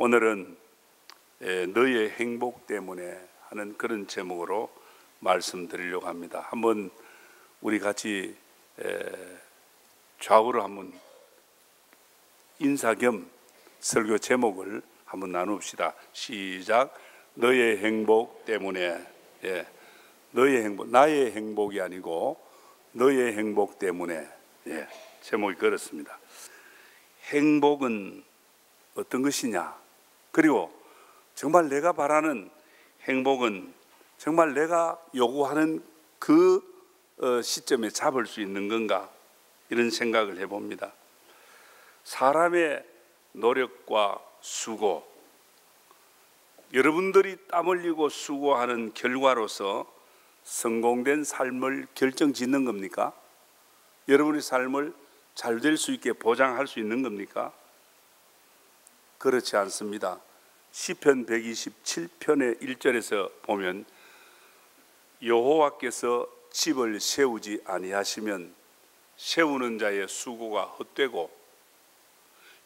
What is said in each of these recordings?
오늘은 너의 행복 때문에 하는 그런 제목으로 말씀드리려고 합니다. 한번 우리 같이 좌우로 한번 인사 겸 설교 제목을 한번 나눕시다. 시작. 너의 행복 때문에. 너의 행복, 나의 행복이 아니고 너의 행복 때문에. 제목이 그렇습니다. 행복은 어떤 것이냐? 그리고 정말 내가 바라는 행복은 정말 내가 요구하는 그 시점에 잡을 수 있는 건가? 이런 생각을 해봅니다. 사람의 노력과 수고, 여러분들이 땀 흘리고 수고하는 결과로서 성공된 삶을 결정짓는 겁니까? 여러분의 삶을 잘 될 수 있게 보장할 수 있는 겁니까? 그렇지 않습니다. 시편 127편의 1절에서 보면 여호와께서 집을 세우지 아니하시면 세우는 자의 수고가 헛되고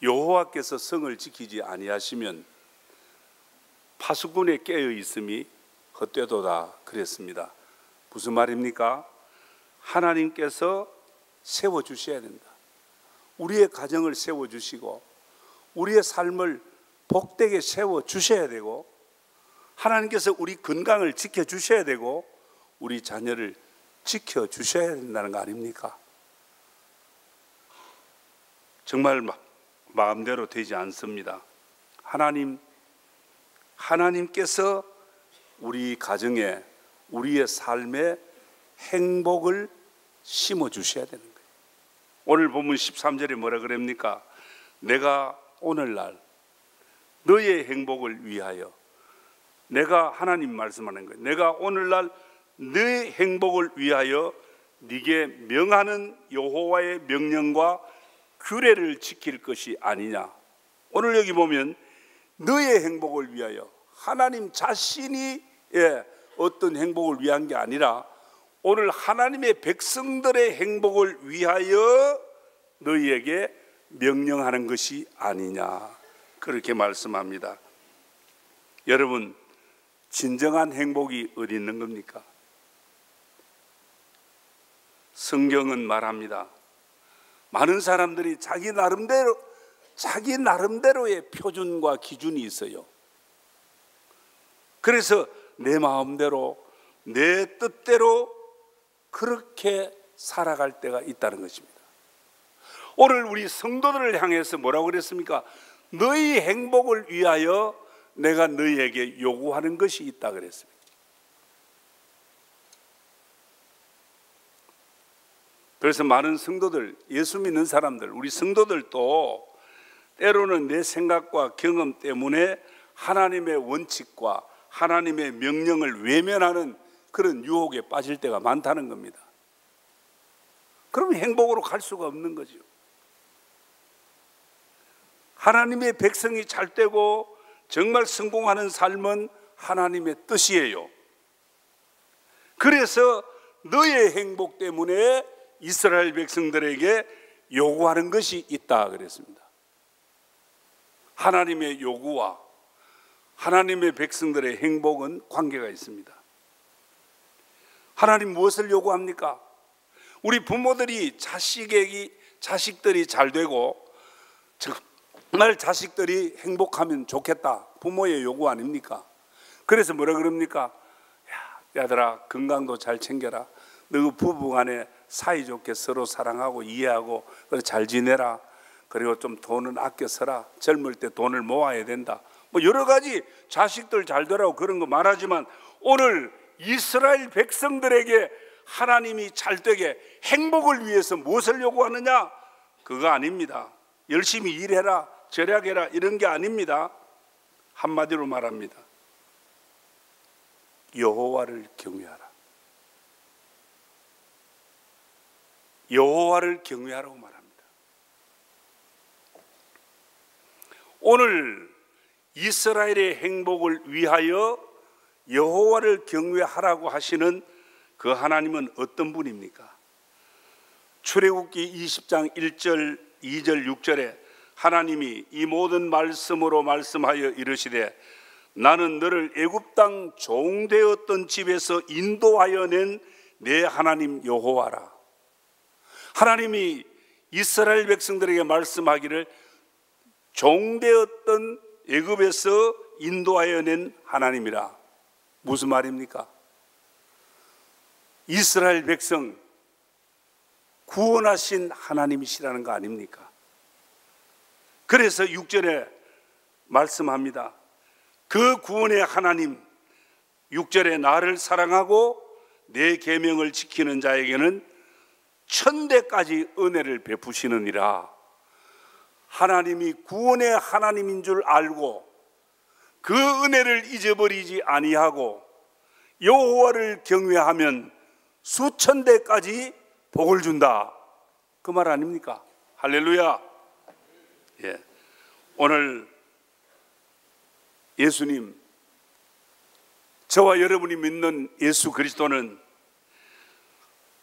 여호와께서 성을 지키지 아니하시면 파수꾼의 깨어 있음이 헛되도다 그랬습니다. 무슨 말입니까? 하나님께서 세워주셔야 된다. 우리의 가정을 세워주시고 우리의 삶을 복되게 세워주셔야 되고 하나님께서 우리 건강을 지켜주셔야 되고 우리 자녀를 지켜주셔야 된다는 거 아닙니까? 정말 마음대로 되지 않습니다. 하나님께서 우리 가정에 우리의 삶에 행복을 심어주셔야 되는 거예요. 오늘 본문 13절에 뭐라 그럽니까? 내가 오늘날 너의 행복을 위하여, 내가 하나님 말씀하는 거예요. 내가 오늘날 너의 행복을 위하여 네게 명하는 여호와의 명령과 규례를 지킬 것이 아니냐. 오늘 여기 보면 너의 행복을 위하여, 하나님 자신이 어떤 행복을 위한 게 아니라 오늘 하나님의 백성들의 행복을 위하여 너희에게 명령하는 것이 아니냐, 그렇게 말씀합니다. 여러분, 진정한 행복이 어디 있는 겁니까? 성경은 말합니다. 많은 사람들이 자기 나름대로의 표준과 기준이 있어요. 그래서 내 마음대로, 내 뜻대로 그렇게 살아갈 때가 있다는 것입니다. 오늘 우리 성도들을 향해서 뭐라고 그랬습니까? 너희 행복을 위하여 내가 너희에게 요구하는 것이 있다 그랬습니다. 그래서 많은 성도들, 예수 믿는 사람들, 우리 성도들도 때로는 내 생각과 경험 때문에 하나님의 원칙과 하나님의 명령을 외면하는 그런 유혹에 빠질 때가 많다는 겁니다. 그러면 행복으로 갈 수가 없는 거죠. 하나님의 백성이 잘 되고 정말 성공하는 삶은 하나님의 뜻이에요. 그래서 너의 행복 때문에 이스라엘 백성들에게 요구하는 것이 있다 그랬습니다. 하나님의 요구와 하나님의 백성들의 행복은 관계가 있습니다. 하나님 무엇을 요구합니까? 우리 부모들이 자식들이 잘 되고 정말 자식들이 행복하면 좋겠다, 부모의 요구 아닙니까? 그래서 뭐라 그럽니까? 야들아, 건강도 잘 챙겨라. 너 부부간에 사이좋게 서로 사랑하고 이해하고 잘 지내라. 그리고 좀 돈은 아껴 써라. 젊을 때 돈을 모아야 된다. 뭐 여러 가지 자식들 잘 되라고 그런 거 말하지만 오늘 이스라엘 백성들에게 하나님이 잘 되게 행복을 위해서 무엇을 요구하느냐? 그거 아닙니다. 열심히 일해라, 절약해라, 이런 게 아닙니다. 한마디로 말합니다. 여호와를 경외하라. 여호와를 경외하라고 말합니다. 오늘 이스라엘의 행복을 위하여 여호와를 경외하라고 하시는 그 하나님은 어떤 분입니까? 출애굽기 20장 1절, 2절, 6절에 하나님이 이 모든 말씀으로 말씀하여 이르시되 나는 너를 애굽 땅 종되었던 집에서 인도하여 낸 내 하나님 여호와라. 하나님이 이스라엘 백성들에게 말씀하기를 종되었던 애굽에서 인도하여 낸 하나님이라. 무슨 말입니까? 이스라엘 백성 구원하신 하나님이시라는 거 아닙니까? 그래서 6절에 말씀합니다. 그 구원의 하나님, 6절에 나를 사랑하고 내 계명을 지키는 자에게는 천대까지 은혜를 베푸시느니라. 하나님이 구원의 하나님인 줄 알고 그 은혜를 잊어버리지 아니하고 여호와를 경외하면 수천대까지 복을 준다. 그 말 아닙니까? 할렐루야. 예. 오늘 예수님, 저와 여러분이 믿는 예수 그리스도는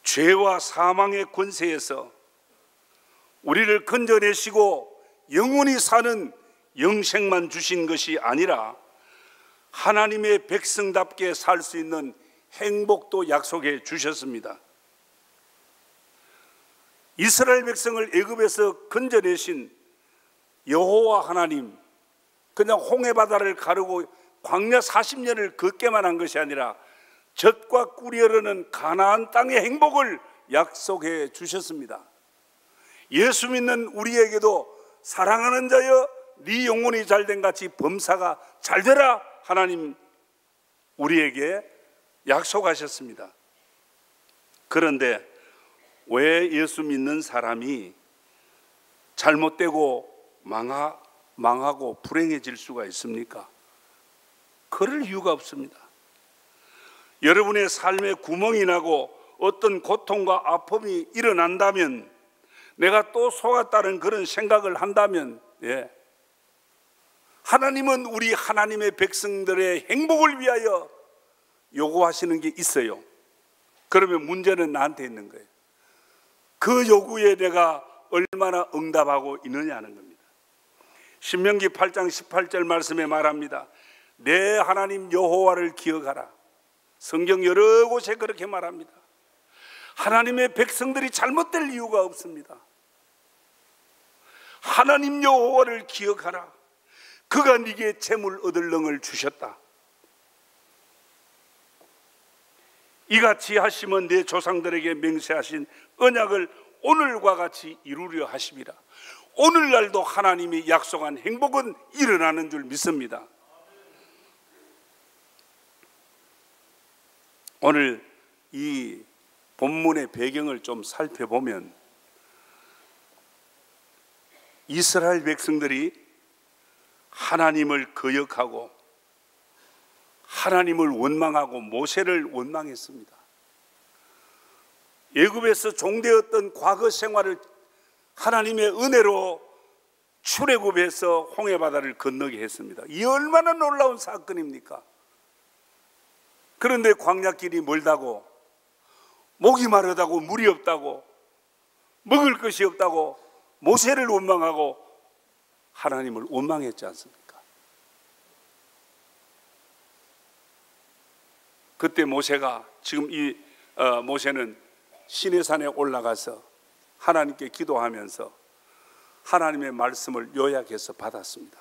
죄와 사망의 권세에서 우리를 건져내시고 영원히 사는 영생만 주신 것이 아니라 하나님의 백성답게 살 수 있는 행복도 약속해 주셨습니다. 이스라엘 백성을 애굽에서 건져내신 여호와 하나님, 그냥 홍해바다를 가르고 광야 40년을 걷게만 한 것이 아니라 젖과 꿀이 흐르는 가나안 땅의 행복을 약속해 주셨습니다. 예수 믿는 우리에게도 사랑하는 자여 네 영혼이 잘된 같이 범사가 잘되라 하나님 우리에게 약속하셨습니다. 그런데 왜 예수 믿는 사람이 잘못되고 망하고 불행해질 수가 있습니까? 그럴 이유가 없습니다. 여러분의 삶에 구멍이 나고 어떤 고통과 아픔이 일어난다면, 내가 또 속았다는 그런 생각을 한다면, 하나님은 우리 하나님의 백성들의 행복을 위하여 요구하시는 게 있어요. 그러면 문제는 나한테 있는 거예요. 그 요구에 내가 얼마나 응답하고 있느냐는 겁니다. 신명기 8장 18절 말씀에 말합니다. 내 하나님 여호와를 기억하라. 성경 여러 곳에 그렇게 말합니다. 하나님의 백성들이 잘못될 이유가 없습니다. 하나님 여호와를 기억하라. 그가 네게 재물 얻을 능을 주셨다. 이같이 하시면 내 조상들에게 맹세하신 언약을 오늘과 같이 이루려 하심이라. 오늘날도 하나님이 약속한 행복은 일어나는 줄 믿습니다. 오늘 이 본문의 배경을 좀 살펴보면 이스라엘 백성들이 하나님을 거역하고 하나님을 원망하고 모세를 원망했습니다. 애굽에서 종되었던 과거 생활을 하나님의 은혜로 출애굽해서 홍해바다를 건너게 했습니다. 이 얼마나 놀라운 사건입니까? 그런데 광야길이 멀다고, 목이 마르다고, 물이 없다고, 먹을 것이 없다고 모세를 원망하고 하나님을 원망했지 않습니까? 그때 모세가, 지금 이 모세는 시내산에 올라가서 하나님께 기도하면서 하나님의 말씀을 요약해서 받았습니다.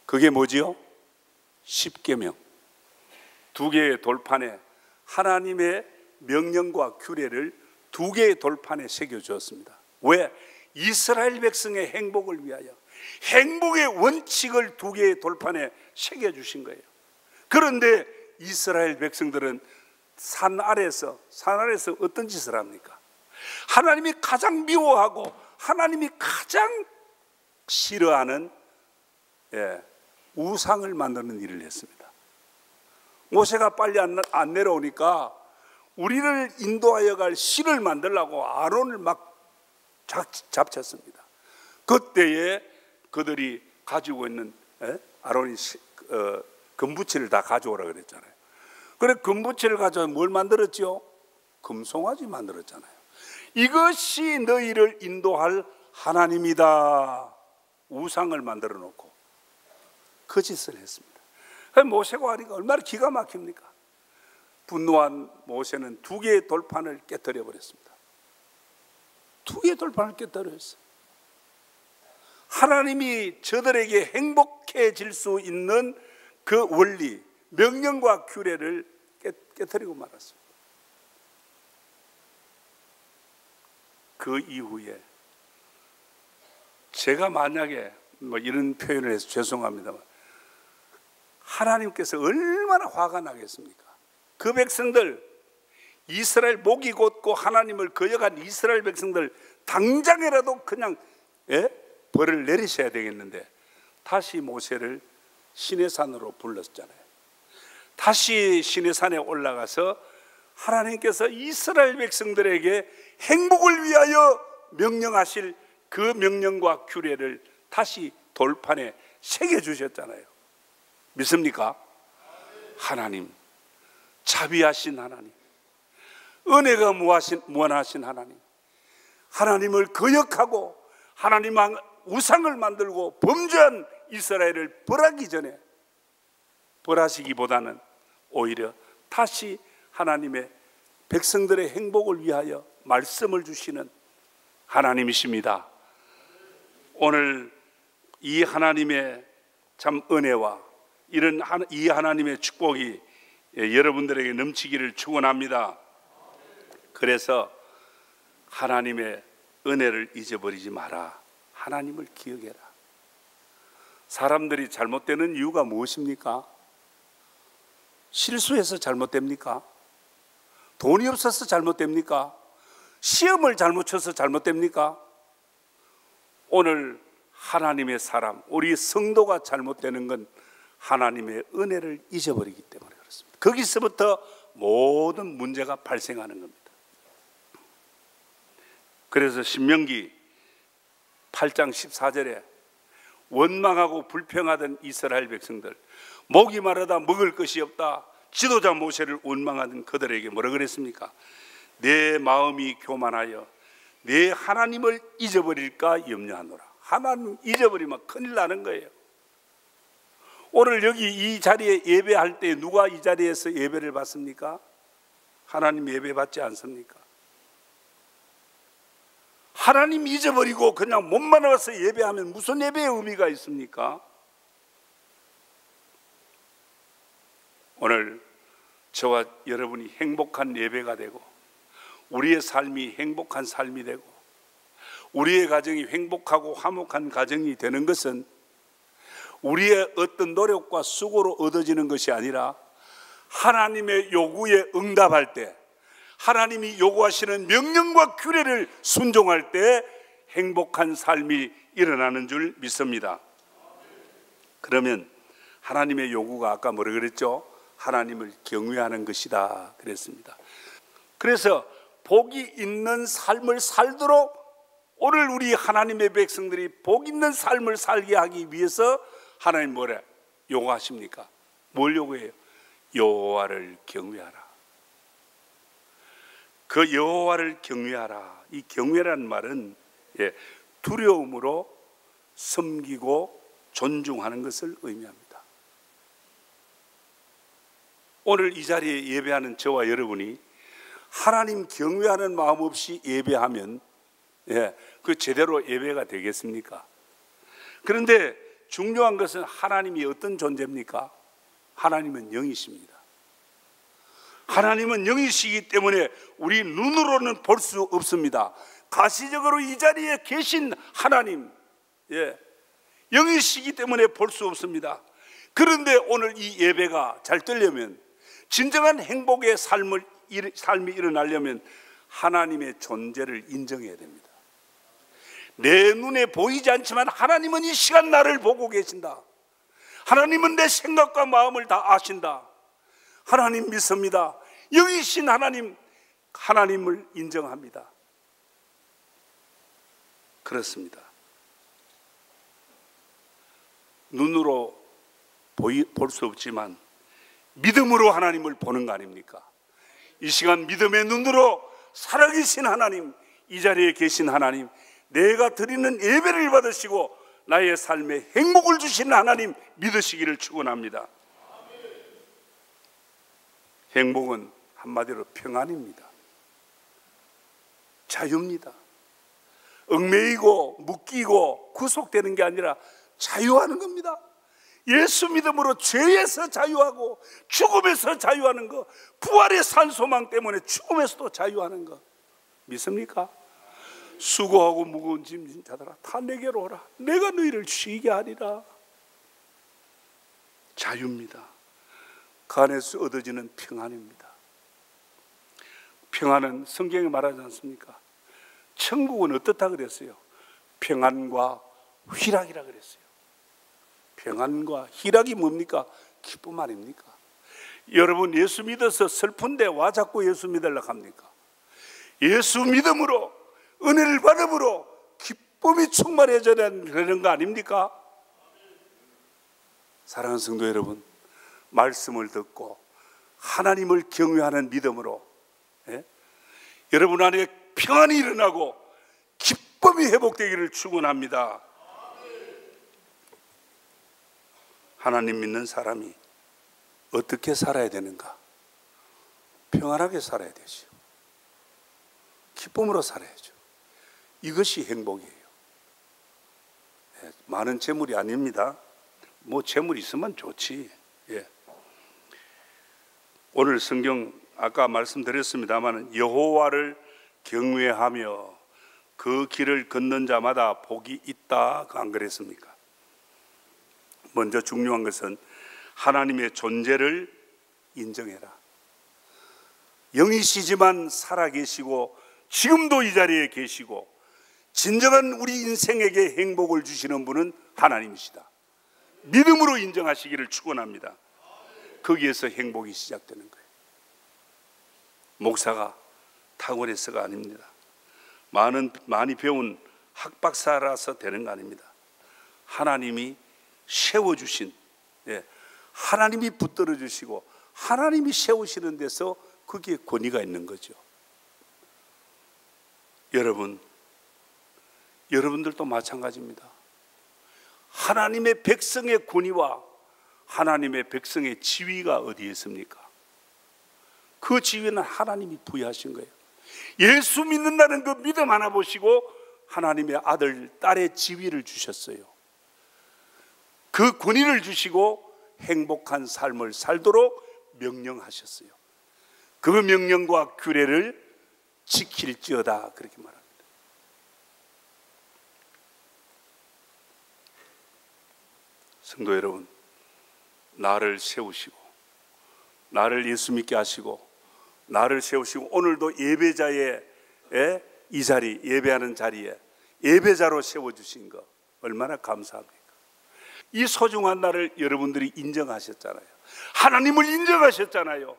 그게 뭐지요? 십계명. 두 개의 돌판에 하나님의 명령과 규례를 두 개의 돌판에 새겨주었습니다. 왜? 이스라엘 백성의 행복을 위하여 행복의 원칙을 두 개의 돌판에 새겨주신 거예요. 그런데 이스라엘 백성들은 산 아래에서 어떤 짓을 합니까? 하나님이 가장 미워하고 하나님이 가장 싫어하는 우상을 만드는 일을 했습니다. 모세가 빨리 안 내려오니까 우리를 인도하여 갈 신을 만들려고 아론을 막 잡쳤습니다. 그때에 그들이 가지고 있는 아론이 금부치를 다 가져오라 그랬잖아요. 그래 금부치를 가져와 뭘 만들었죠? 금송아지 만들었잖아요. 이것이 너희를 인도할 하나님이다. 우상을 만들어 놓고 거짓을 했습니다. 모세가 하니까 얼마나 기가 막힙니까? 분노한 모세는 2개의 돌판을 깨뜨려 버렸습니다. 2개의 돌판을 깨뜨렸어요. 하나님이 저들에게 행복해질 수 있는 그 원리, 명령과 규례를 깨뜨리고 말았습니다. 그 이후에 제가 만약에 이런 표현을 해서 죄송합니다만 하나님께서 얼마나 화가 나겠습니까? 그 백성들, 이스라엘 목이 곧고 하나님을 거역한 이스라엘 백성들 당장이라도 그냥 벌을 내리셔야 되겠는데 다시 모세를 시내산으로 불렀잖아요. 다시 시내산에 올라가서 하나님께서 이스라엘 백성들에게 행복을 위하여 명령하실 그 명령과 규례를 다시 돌판에 새겨주셨잖아요. 믿습니까? 하나님, 자비하신 하나님, 은혜가 무한하신 하나님, 하나님을 거역하고 하나님 우상을 만들고 범죄한 이스라엘을 벌하기 전에 벌하시기보다는 오히려 다시 하나님의 백성들의 행복을 위하여 말씀을 주시는 하나님이십니다. 오늘 이 하나님의 참 은혜와 이 하나님의 축복이 여러분들에게 넘치기를 축원합니다. 그래서 하나님의 은혜를 잊어버리지 마라. 하나님을 기억해라. 사람들이 잘못되는 이유가 무엇입니까? 실수해서 잘못됩니까? 돈이 없어서 잘못됩니까? 시험을 잘못 쳐서 잘못됩니까? 오늘 하나님의 사람, 우리 성도가 잘못되는 건 하나님의 은혜를 잊어버리기 때문에 그렇습니다. 거기서부터 모든 문제가 발생하는 겁니다. 그래서 신명기 8장 14절에 원망하고 불평하던 이스라엘 백성들, 목이 마르다 먹을 것이 없다 지도자 모세를 원망하던 그들에게 뭐라 그랬습니까? 내 마음이 교만하여 내 하나님을 잊어버릴까 염려하노라. 하나님 잊어버리면 큰일 나는 거예요. 오늘 여기 이 자리에 예배할 때 누가 이 자리에서 예배를 받습니까? 하나님 예배 받지 않습니까? 하나님 잊어버리고 그냥 몸만 와서 예배하면 무슨 예배의 의미가 있습니까? 오늘 저와 여러분이 행복한 예배가 되고 우리의 삶이 행복한 삶이 되고 우리의 가정이 행복하고 화목한 가정이 되는 것은 우리의 어떤 노력과 수고로 얻어지는 것이 아니라 하나님의 요구에 응답할 때, 하나님이 요구하시는 명령과 규례를 순종할 때 행복한 삶이 일어나는 줄 믿습니다. 그러면 하나님의 요구가 아까 뭐라 그랬죠? 하나님을 경외하는 것이다 그랬습니다. 그래서 복이 있는 삶을 살도록 오늘 우리 하나님의 백성들이 복 있는 삶을 살게 하기 위해서 하나님 뭐래 요구하십니까? 뭘 요구해요? 여호와를 경외하라. 그 여호와를 경외하라. 이 경외라는 말은 두려움으로 섬기고 존중하는 것을 의미합니다. 오늘 이 자리에 예배하는 저와 여러분이 하나님 경외하는 마음 없이 예배하면 그 제대로 예배가 되겠습니까? 그런데 중요한 것은 하나님이 어떤 존재입니까? 하나님은 영이십니다. 하나님은 영이시기 때문에 우리 눈으로는 볼 수 없습니다. 가시적으로 이 자리에 계신 하나님, 영이시기 때문에 볼 수 없습니다. 그런데 오늘 이 예배가 잘 되려면, 진정한 행복의 삶이 일어나려면 하나님의 존재를 인정해야 됩니다. 내 눈에 보이지 않지만 하나님은 이 시간 나를 보고 계신다. 하나님은 내 생각과 마음을 다 아신다. 하나님 믿습니다. 영이신 하나님을 인정합니다. 그렇습니다. 눈으로 볼 수 없지만 믿음으로 하나님을 보는 거 아닙니까? 이 시간 믿음의 눈으로 살아계신 하나님, 이 자리에 계신 하나님, 내가 드리는 예배를 받으시고 나의 삶에 행복을 주시는 하나님 믿으시기를 축원합니다. 행복은 한마디로 평안입니다. 자유입니다. 얽매이고 묶이고 구속되는 게 아니라 자유하는 겁니다. 예수 믿음으로 죄에서 자유하고 죽음에서 자유하는 거, 부활의 산 소망 때문에 죽음에서도 자유하는 거 믿습니까? 수고하고 무거운 짐진 자들아 다 내게로 오라. 내가 너희를 쉬게 하리라. 자유입니다. 그 안에서 얻어지는 평안입니다. 평안은 성경에 말하지 않습니까? 천국은 어떻다 그랬어요? 평안과 희락이라 그랬어요. 평안과 희락이 뭡니까? 기쁨 아닙니까? 여러분 예수 믿어서 슬픈데 와 자꾸 예수 믿으려고 합니까? 예수 믿음으로 은혜를 받음으로 기쁨이 충만해져야 되는 거 아닙니까? 사랑하는 성도 여러분, 말씀을 듣고 하나님을 경외하는 믿음으로 여러분 안에 평안이 일어나고 기쁨이 회복되기를 축원합니다. 하나님 믿는 사람이 어떻게 살아야 되는가? 평안하게 살아야 되죠. 기쁨으로 살아야죠. 이것이 행복이에요. 많은 재물이 아닙니다. 뭐 재물이 있으면 좋지. 오늘 성경 아까 말씀드렸습니다만 여호와를 경외하며 그 길을 걷는 자마다 복이 있다, 안 그랬습니까? 먼저 중요한 것은 하나님의 존재를 인정해라. 영이시지만 살아계시고 지금도 이 자리에 계시고 진정한 우리 인생에게 행복을 주시는 분은 하나님이시다. 믿음으로 인정하시기를 축원합니다. 거기에서 행복이 시작되는 거예요. 목사가 탁월해서가 아닙니다. 많이 배운 학박사라서 되는 거 아닙니다. 하나님이 세워주신, 하나님이 붙들어 주시고 하나님이 세우시는 데서 거기에 권위가 있는 거죠. 여러분들도 마찬가지입니다. 하나님의 백성의 권위와 하나님의 백성의 지위가 어디에 있습니까? 그 지위는 하나님이 부여하신 거예요. 예수 믿는다는 그 믿음 하나 보시고 하나님의 아들, 딸의 지위를 주셨어요. 그 권위를 주시고 행복한 삶을 살도록 명령하셨어요. 그 명령과 규례를 지킬지어다, 그렇게 말합니다. 성도 여러분, 나를 세우시고 나를 예수 믿게 하시고 나를 세우시고 오늘도 예배자의 이 자리, 예배하는 자리에 예배자로 세워주신 거 얼마나 감사합니까? 이 소중한 날을 여러분들이 인정하셨잖아요. 하나님을 인정하셨잖아요.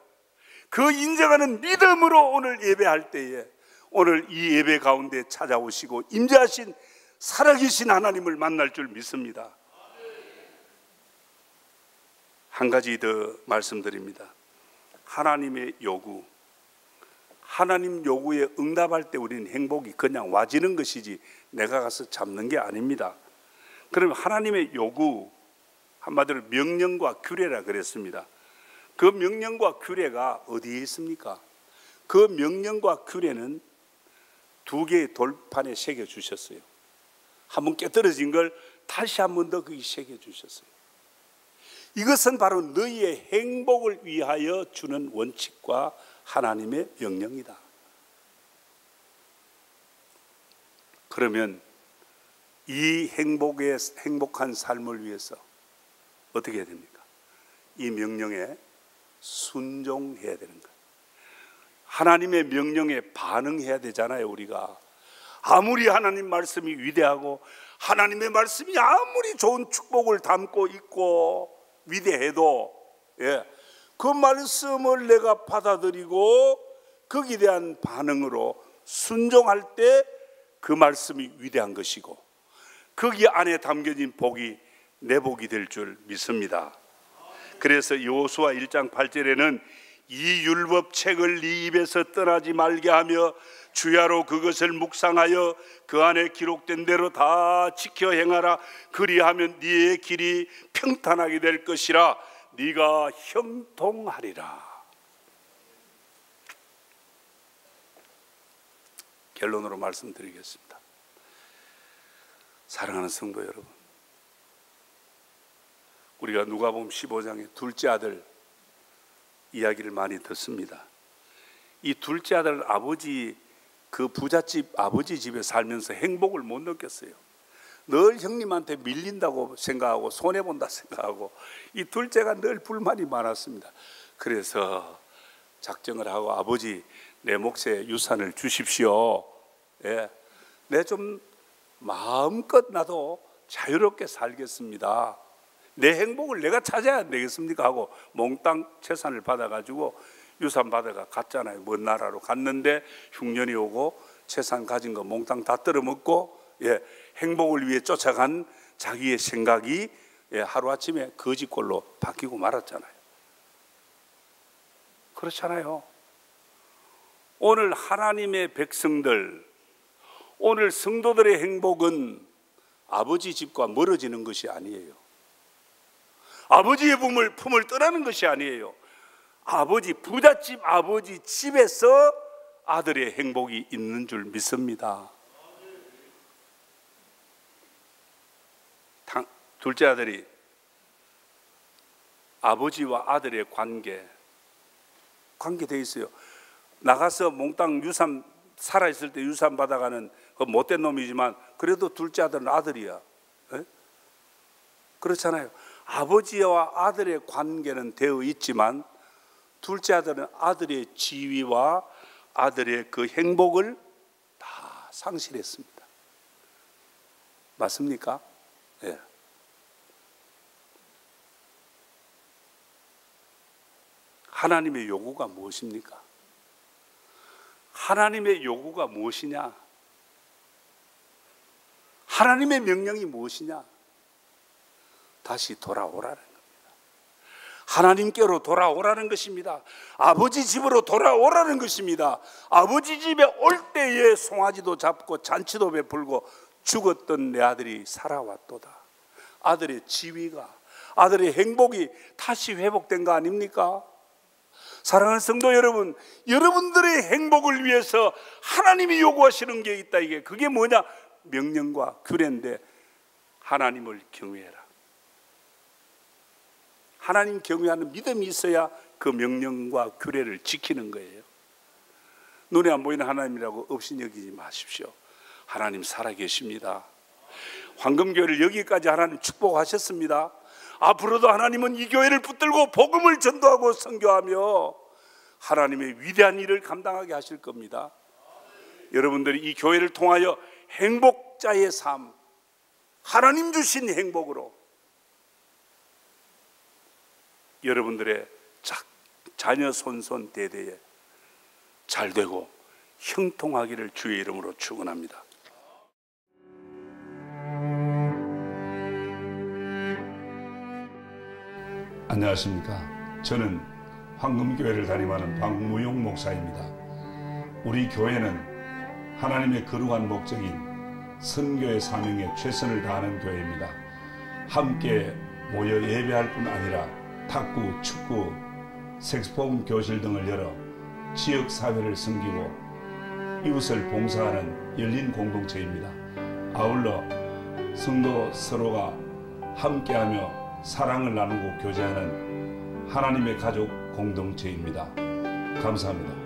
그 인정하는 믿음으로 오늘 예배할 때에 오늘 이 예배 가운데 찾아오시고 임재하신 살아계신 하나님을 만날 줄 믿습니다. 한 가지 더 말씀드립니다. 하나님의 요구, 하나님 요구에 응답할 때 우리는 행복이 그냥 와지는 것이지 내가 가서 잡는 게 아닙니다. 그러면 하나님의 요구, 한마디로 명령과 규례라 그랬습니다. 그 명령과 규례가 어디에 있습니까? 그 명령과 규례는 두 개의 돌판에 새겨 주셨어요. 한번 깨떨어진 걸 다시 한 번 더 거기 새겨 주셨어요. 이것은 바로 너희의 행복을 위하여 주는 원칙과 하나님의 명령이다. 그러면 이 행복한 삶을 위해서 어떻게 해야 됩니까? 이 명령에 순종해야 되는 거예요. 하나님의 명령에 반응해야 되잖아요. 우리가 아무리 하나님 말씀이 위대하고 하나님의 말씀이 아무리 좋은 축복을 담고 있고 위대해도 그 말씀을 내가 받아들이고 거기에 대한 반응으로 순종할 때 그 말씀이 위대한 것이고 거기 안에 담겨진 복이 내 복이 될 줄 믿습니다. 그래서 여호수아 1장 8절에는 이 율법책을 네 입에서 떠나지 말게 하며 주야로 그것을 묵상하여 그 안에 기록된 대로 다 지켜 행하라. 그리하면 네의 길이 평탄하게 될 것이라. 네가 형통하리라. 결론으로 말씀드리겠습니다. 사랑하는 성도 여러분, 우리가 누가복음 15장의 둘째 아들 이야기를 많이 듣습니다. 이 둘째 아들 아버지, 그 부잣집 아버지 집에 살면서 행복을 못 느꼈어요. 늘 형님한테 밀린다고 생각하고 손해본다 생각하고 이 둘째가 늘 불만이 많았습니다. 그래서 작정을 하고, 아버지 내 몫의 유산을 주십시오. 예, 내 좀 마음껏 나도 자유롭게 살겠습니다. 내 행복을 내가 찾아야 되겠습니까 하고 몽땅 재산을 받아가지고 유산 받아가 갔잖아요. 먼 나라로 갔는데 흉년이 오고 재산 가진 거 몽땅 다 떨어먹고, 예, 행복을 위해 쫓아간 자기의 생각이, 예, 하루아침에 거지꼴로 바뀌고 말았잖아요. 그렇잖아요. 오늘 하나님의 백성들, 오늘 성도들의 행복은 아버지 집과 멀어지는 것이 아니에요. 아버지의 품을 떠나는 것이 아니에요. 아버지, 부잣집 아버지 집에서 아들의 행복이 있는 줄 믿습니다. 둘째 아들이 아버지와 아들의 관계되어 있어요. 나가서 몽땅 유산, 살아있을 때 유산 받아가는 그 못된 놈이지만 그래도 둘째 아들은 아들이야. 에? 그렇잖아요. 아버지와 아들의 관계는 되어 있지만 둘째 아들은 아들의 지위와 아들의 그 행복을 다 상실했습니다. 맞습니까? 예. 하나님의 요구가 무엇입니까? 하나님의 요구가 무엇이냐? 하나님의 명령이 무엇이냐? 다시 돌아오라는 겁니다. 하나님께로 돌아오라는 것입니다. 아버지 집으로 돌아오라는 것입니다. 아버지 집에 올 때에 송아지도 잡고 잔치도 베풀고 죽었던 내 아들이 살아왔도다. 아들의 지위가, 아들의 행복이 다시 회복된 거 아닙니까? 사랑하는 성도 여러분, 여러분들의 행복을 위해서 하나님이 요구하시는 게 있다. 그게 뭐냐? 명령과 규례인데 하나님을 경외해라. 하나님 경외하는 믿음이 있어야 그 명령과 규례를 지키는 거예요. 눈에 안 보이는 하나님이라고 업신여기지 마십시오. 하나님 살아계십니다. 황금교회를 여기까지 하나님 축복하셨습니다. 앞으로도 하나님은 이 교회를 붙들고 복음을 전도하고 선교하며 하나님의 위대한 일을 감당하게 하실 겁니다. 여러분들이 이 교회를 통하여 행복자의 삶, 하나님 주신 행복으로 여러분들의 자녀 손손 대대에 잘 되고 형통하기를 주의 이름으로 축원합니다. 안녕하십니까. 저는 황금교회를 담임하는 박무용 목사입니다. 우리 교회는 하나님의 거룩한 목적인 선교의 사명에 최선을 다하는 교회입니다. 함께 모여 예배할 뿐 아니라 탁구, 축구, 색소폰 교실 등을 열어 지역 사회를 섬기고 이웃을 봉사하는 열린 공동체입니다. 아울러 성도 서로가 함께하며 사랑을 나누고 교제하는 하나님의 가족 공동체입니다. 감사합니다.